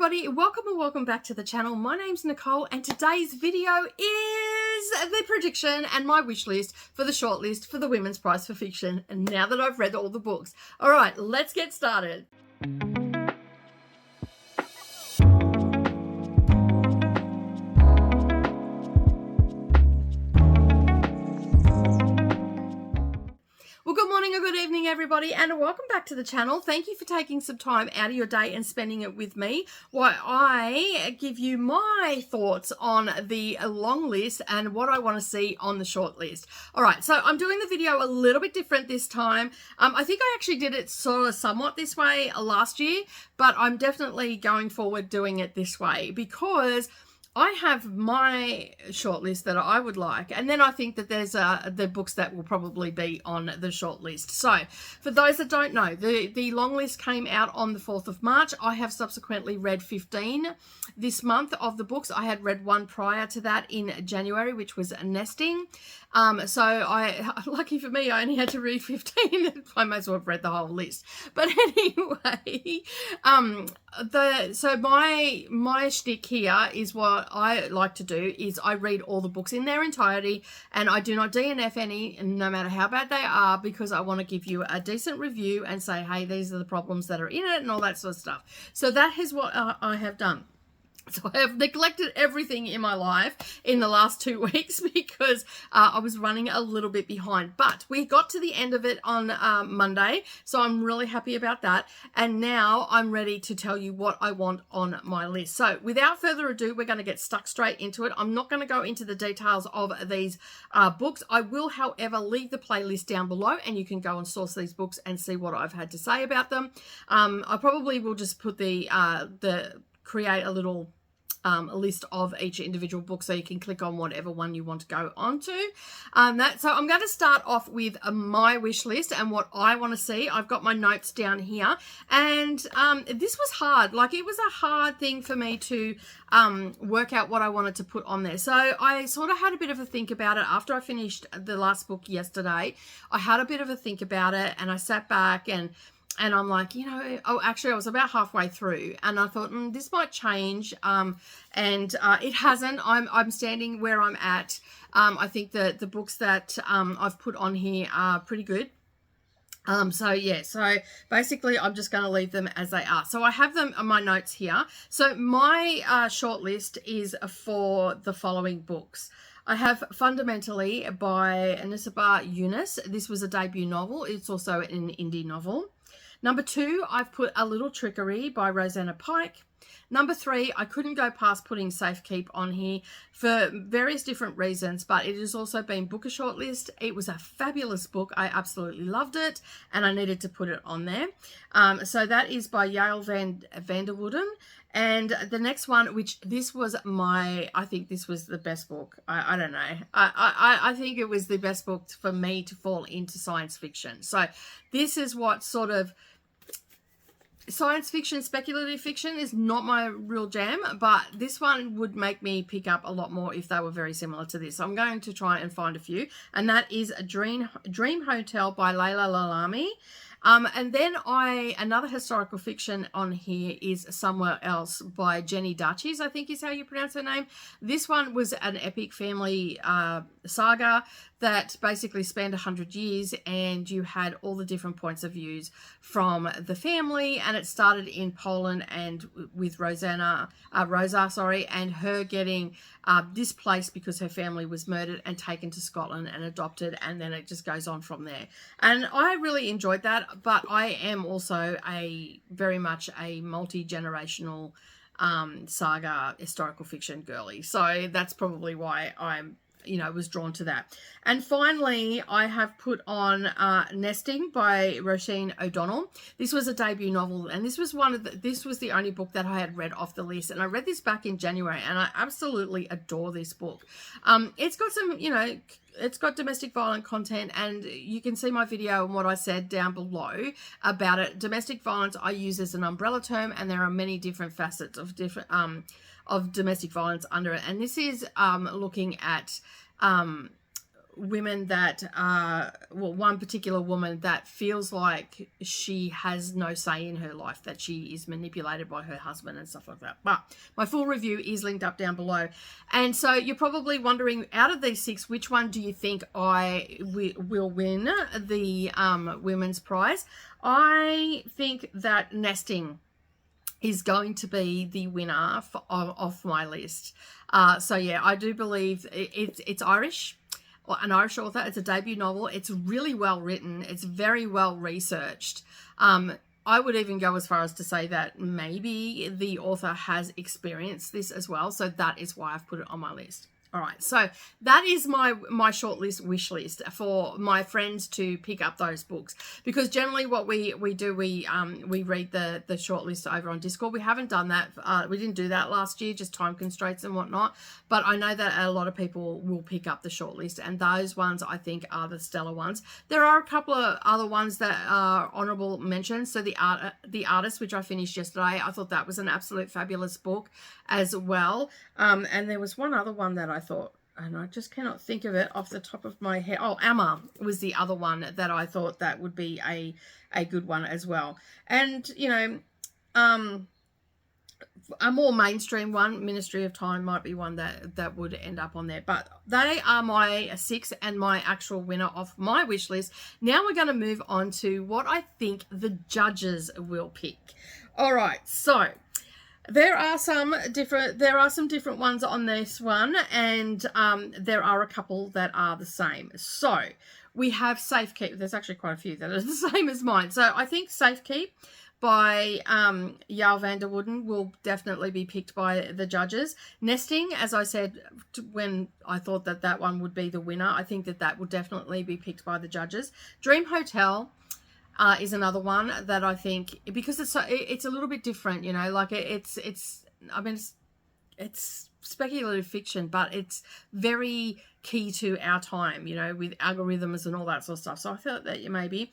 everybody, welcome and welcome back to the channel. My name's Nicole and today's video is the prediction and my wish list for the shortlist for the Women's Prize for Fiction. And now that I've read all the books. All right, let's get started. Well, good morning or good evening, everybody, and welcome back to the channel. Thank you for taking some time out of your day and spending it with me while I give you my thoughts on the long list and what I want to see on the short list. All right, so I'm doing the video a little bit different this time. I think I actually did it sort of somewhat this way last year, but I'm definitely going forward doing it this way because I have my shortlist that I would like, and then I think that there's the books that will probably be on the shortlist. So, for those that don't know, the long list came out on the 4th of March. I have subsequently read 15 this month of the books. I had read one prior to that in January, which was Nesting. So lucky for me, I only had to read 15. I might as well have read the whole list. But anyway, so my shtick here is what I like to do is I read all the books in their entirety and I do not DNF any, no matter how bad they are, because I want to give you a decent review and say, hey, these are the problems that are in it and all that sort of stuff. So that is what I have done. So I have neglected everything in my life in the last 2 weeks because I was running a little bit behind. But we got to the end of it on Monday, so I'm really happy about that. And now I'm ready to tell you what I want on my list. So without further ado, we're going to get stuck straight into it. I'm not going to go into the details of these books. I will, however, leave the playlist down below and you can go and source these books and see what I've had to say about them. I probably will just put create a little list of each individual book so you can click on whatever one you want to go on to. So I'm going to start off with my wish list and what I want to see. I've got my notes down here, and this was hard. Like, it was a hard thing for me to work out what I wanted to put on there. So I sort of had a bit of a think about it after I finished the last book yesterday. I had a bit of a think about it and I sat back and I'm like, actually I was about halfway through and I thought, this might change. And it hasn't. I'm standing where I'm at. I think that the books that I've put on here are pretty good. So basically I'm just going to leave them as they are. So I have them on my notes here. So my shortlist is for the following books. I have Fundamentally by Anisaba Yunus. This was a debut novel. It's also an indie novel. Number 2, I've put A Little Trickery by Rosanna Pike. Number 3, I couldn't go past putting Safekeep on here for various different reasons, but it has also been Booker Shortlist. It was a fabulous book. I absolutely loved it, and I needed to put it on there. So that is by Yael van der Wouden. And the next one, which this was I think this was the best book. I don't know. I think it was the best book for me to fall into science fiction. So this is what sort of science fiction, speculative fiction is not my real jam, but this one would make me pick up a lot more if they were very similar to this. So I'm going to try and find a few, and that is a Dream Hotel by Layla Lalami. And then another historical fiction on here is Somewhere Else by Jenny Dutchies, I think is how you pronounce her name. This one was an epic family saga that basically spanned 100 years, and you had all the different points of views from the family, and it started in Poland and with Rosa, and her getting displaced because her family was murdered and taken to Scotland and adopted, and then it just goes on from there. And I really enjoyed that, but I am also very much a multi-generational saga historical fiction girly, so that's probably why I'm was drawn to that. And finally, I have put on Nesting by Roisin O'Donnell. This was a debut novel, and this was the only book that I had read off the list, and I read this back in January, and I absolutely adore this book. It's got some, it's got domestic violence content, and you can see my video and what I said down below about it. Domestic violence I use as an umbrella term, and there are many different facets of of domestic violence under it. And this is looking at women that well, one particular woman that feels like she has no say in her life, that she is manipulated by her husband and stuff like that. But my full review is linked up down below. And so you're probably wondering, out of these 6, which one do you think will win the women's prize? I think that Nesting is going to be the winner of my list. So yeah, I do believe it's Irish, or an Irish author. It's a debut novel. It's really well written. It's very well researched. I would even go as far as to say that maybe the author has experienced this as well. So that is why I've put it on my list. All right, so that is my shortlist wish list for my friends to pick up those books, because generally what we do, we read the shortlist over on Discord. We haven't done that. We didn't do that last year, just time constraints and whatnot. But I know that a lot of people will pick up the shortlist, and those ones I think are the stellar ones. There are a couple of other ones that are honorable mentions. So the Artist, which I finished yesterday, I thought that was an absolute fabulous book as well. And there was one other one that I thought, and I just cannot think of it off the top of my head. Oh, Amma was the other one that I thought that would be a good one as well. And, you know, a more mainstream one, Ministry of Time, might be one that would end up on there. But they are my 6 and my actual winner of my wish list. Now we're going to move on to what I think the judges will pick. All right, so there are some different ones on this one, and there are a couple that are the same. So we have Safekeep. There's actually quite a few that are the same as mine. So I think Safekeep by Yael van der Wooden will definitely be picked by the judges. Nesting, as I said when I thought that one would be the winner, I think that will definitely be picked by the judges. Dream Hotel is another one that I think, because it's a little bit different, you know, like it's speculative fiction, but it's very key to our time, you know, with algorithms and all that sort of stuff. So I thought that maybe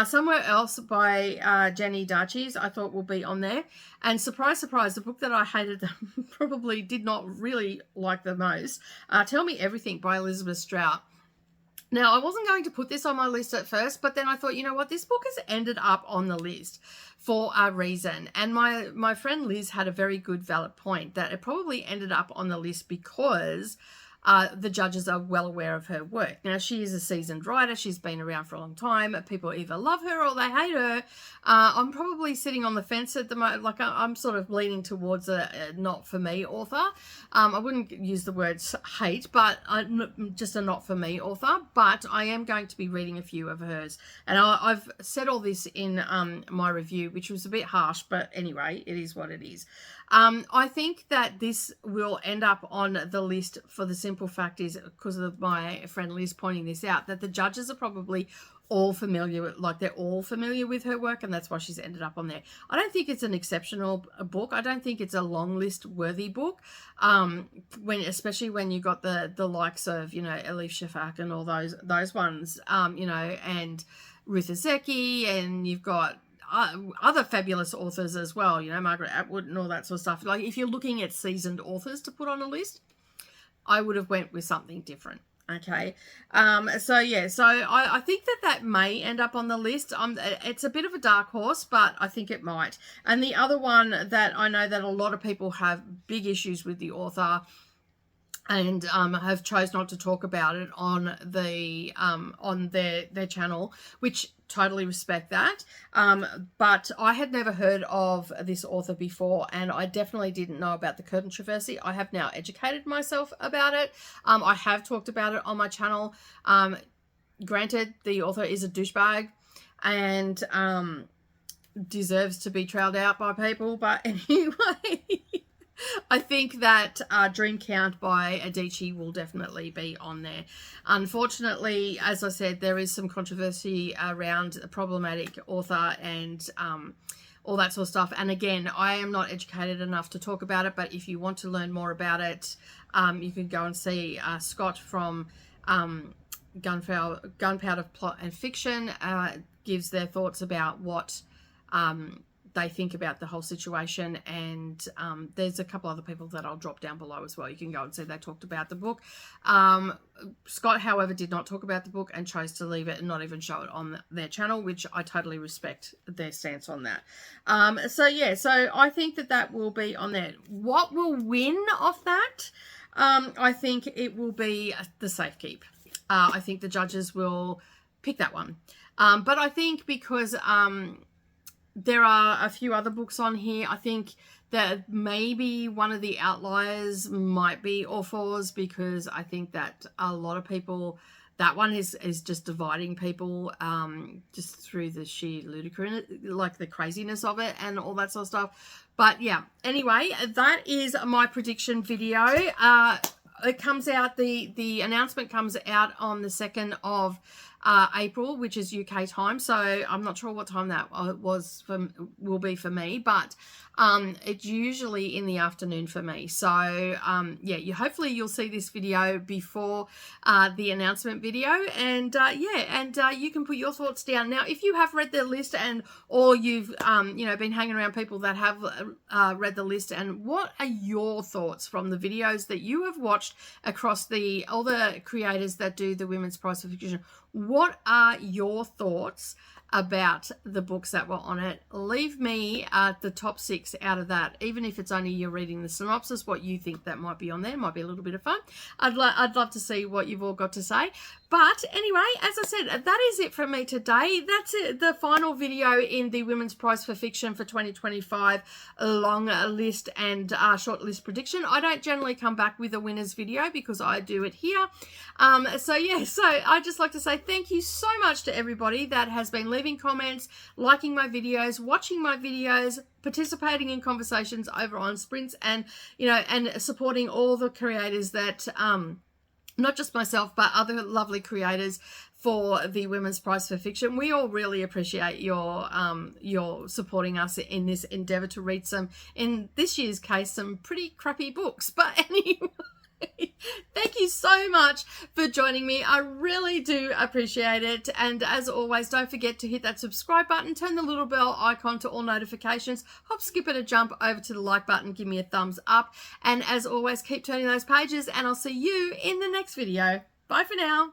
Somewhere Else by Jenny Darchis I thought will be on there. And surprise, surprise, the book that I hated probably did not really like the most, Tell Me Everything by Elizabeth Strout. Now, I wasn't going to put this on my list at first, but then I thought, you know what, this book has ended up on the list for a reason. And my friend Liz had a very good, valid point that it probably ended up on the list because the judges are well aware of her work. Now, she is a seasoned writer. She's been around for a long time. People either love her or they hate her. I'm probably sitting on the fence at the moment. Like, I'm sort of leaning towards a not for me author. I wouldn't use the words hate, but just a not for me author. But I am going to be reading a few of hers. And I've said all this in my review, which was a bit harsh, but anyway, it is what it is. I think that this will end up on the list for the simple fact is, because of my friend Liz pointing this out, that the judges are probably all familiar with, like, they're all familiar with her work, and that's why she's ended up on there. I don't think it's an exceptional book. I don't think it's a long list worthy book. Especially when you got the likes of, you know, Elif Shafak and all those ones, you know, and Ruth Ozeki, and you've got other fabulous authors as well, you know, Margaret Atwood and all that sort of stuff. Like, if you're looking at seasoned authors to put on a list, I would have went with something different. Okay. So yeah, so I think that may end up on the list. It's a bit of a dark horse, but I think it might. And the other one that I know that a lot of people have big issues with the author and have chose not to talk about it on the on their channel, which totally respect that. But I had never heard of this author before, and I definitely didn't know about the controversy. I have now educated myself about it. I have talked about it on my channel. Granted, the author is a douchebag and deserves to be trailed out by people, but anyway. I think that Dream Count by Adichie will definitely be on there. Unfortunately, as I said, there is some controversy around a problematic author and all that sort of stuff. And again, I am not educated enough to talk about it, but if you want to learn more about it, you can go and see Scott from Gunpowder Plot and Fiction gives their thoughts about what they think about the whole situation. And there's a couple other people that I'll drop down below as well. You can go and see they talked about the book. Scott, however, did not talk about the book and chose to leave it and not even show it on their channel, which I totally respect their stance on that. So yeah, so I think that will be on there. What will win off that? I think it will be the Safekeep. I think the judges will pick that one. But I think because there are a few other books on here, I think that maybe one of the outliers might be All Fours, because I think that a lot of people, that one is just dividing people just through the sheer ludicrous, like the craziness of it and all that sort of stuff. But yeah, anyway, that is my prediction video. It comes out, the announcement comes out on the 2nd of April, which is UK time. So I'm not sure what time that will be for me, but it's usually in the afternoon for me. So yeah, hopefully you'll see this video before the announcement video, and you can put your thoughts down. Now, if you have read the list, or you've been hanging around people that have read the list, and what are your thoughts from the videos that you have watched across all the creators that do the Women's Prize for Fiction? What are your thoughts about the books that were on it? Leave me the top 6 out of that, even if it's only you're reading the synopsis, what you think that might be on there. Might be a little bit of fun. I'd love to see what you've all got to say. But anyway, as I said, that is it from me today. That's it, the final video in the Women's Prize for Fiction for 2025 long list and shortlist prediction. I don't generally come back with a winners video because I do it here. So yeah, so I'd just like to say thank you so much to everybody that has been leaving comments, liking my videos, watching my videos, participating in conversations over on Sprints, and and supporting all the creators that not just myself, but other lovely creators for the Women's Prize for Fiction. We all really appreciate your supporting us in this endeavour to read some, in this year's case, some pretty crappy books. But anyway, thank you so much for joining me. I really do appreciate it. And as always, don't forget to hit that subscribe button, turn the little bell icon to all notifications, hop, skip, and a jump over to the like button, give me a thumbs up. And as always, keep turning those pages, and I'll see you in the next video. Bye for now.